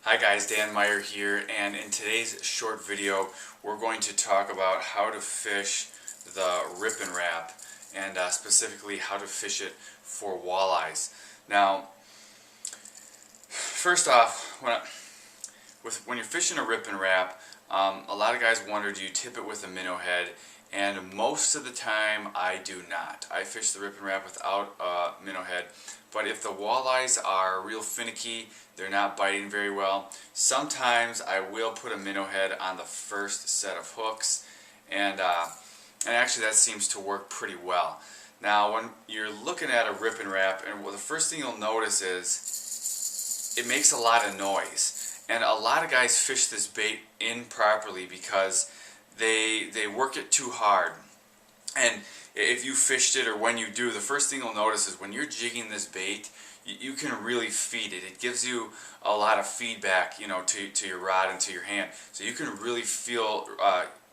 Hi guys, Dan Meyer here, and in today's short video we're going to talk about how to fish the Rippin Rap and specifically how to fish it for walleyes. Now, first off, when you're fishing a Rippin Rap, a lot of guys wonder, do you tip it with a minnow head? And most of the time I do not. I fish the Rippin Rap without a minnow head. But if the walleyes are real finicky, they're not biting very well, sometimes I will put a minnow head on the first set of hooks, and actually that seems to work pretty well. Now when you're looking at a Rippin Rap, and the first thing you'll notice is it makes a lot of noise. And a lot of guys fish this bait improperly because they work it too hard. And if you fished it, or when you do, the first thing you'll notice is when you're jigging this bait, you can really feed it. It gives you a lot of feedback, to your rod and to your hand. So you can really feel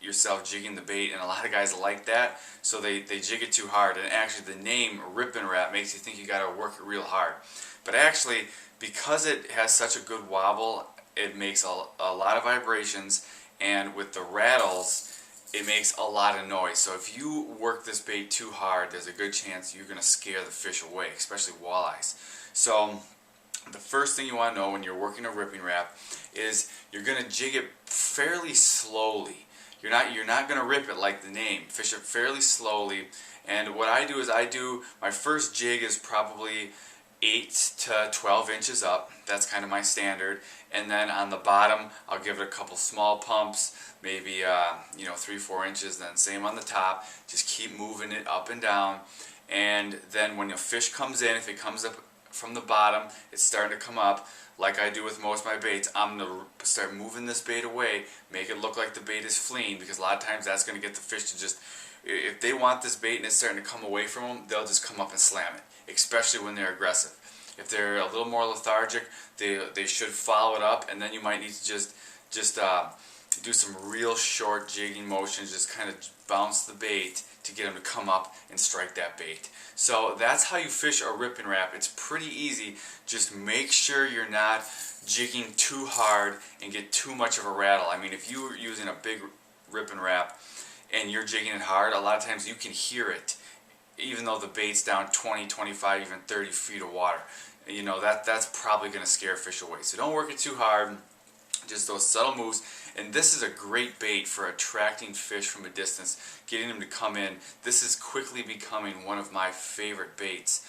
yourself jigging the bait, and a lot of guys like that, so they jig it too hard. And actually the name Rippin Rap makes you think you gotta work it real hard. But actually, because it has such a good wobble, it makes a lot of vibrations, and with the rattles, it makes a lot of noise. So if you work this bait too hard, there's a good chance you're going to scare the fish away, especially walleyes. So the first thing you want to know when you're working a Rippin Rap is you're going to jig it fairly slowly. You're not going to rip it like the name. Fish it fairly slowly. And what I do is my first jig is probably 8 to 12 inches up. That's kind of my standard. And then on the bottom, I'll give it a couple small pumps, maybe 3-4 inches. Then same on the top. Just keep moving it up and down. And then when the fish comes in, if it comes up from the bottom, it's starting to come up, like I do with most of my baits, I'm going to start moving this bait away, make it look like the bait is fleeing, because a lot of times that's going to get the fish to just, if they want this bait and it's starting to come away from them, they'll just come up and slam it, especially when they're aggressive. If they're a little more lethargic, they should follow it up, and then you might need to just do some real short jigging motions, just kind of bounce the bait to get them to come up and strike that bait. So that's how you fish a Rippin Rap. It's pretty easy. Just make sure you're not jigging too hard and get too much of a rattle. I mean, if you're using a big Rippin Rap and you're jigging it hard, a lot of times you can hear it, even though the bait's down 20, 25, even 30 feet of water. That's probably going to scare fish away. So don't work it too hard, just those subtle moves. And this is a great bait for attracting fish from a distance, getting them to come in. This is quickly becoming one of my favorite baits.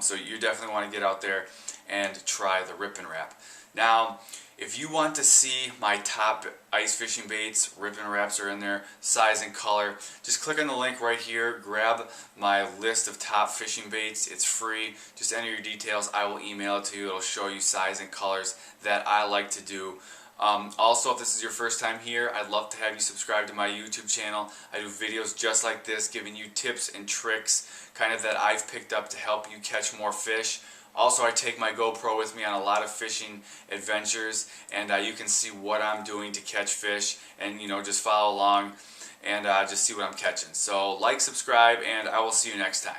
So you definitely want to get out there and try the Rippin Rap. Now, if you want to see my top ice fishing baits, Rippin Raps are in there, size and color, just click on the link right here, grab my list of top fishing baits. It's free. Just enter your details. I will email it to you. It'll show you size and colors that I like to do. Also, if this is your first time here, I'd love to have you subscribe to my YouTube channel. I do videos just like this, giving you tips and tricks kind of that I've picked up to help you catch more fish. Also, I take my GoPro with me on a lot of fishing adventures, and you can see what I'm doing to catch fish, and just follow along and just see what I'm catching. So like, subscribe, and I will see you next time.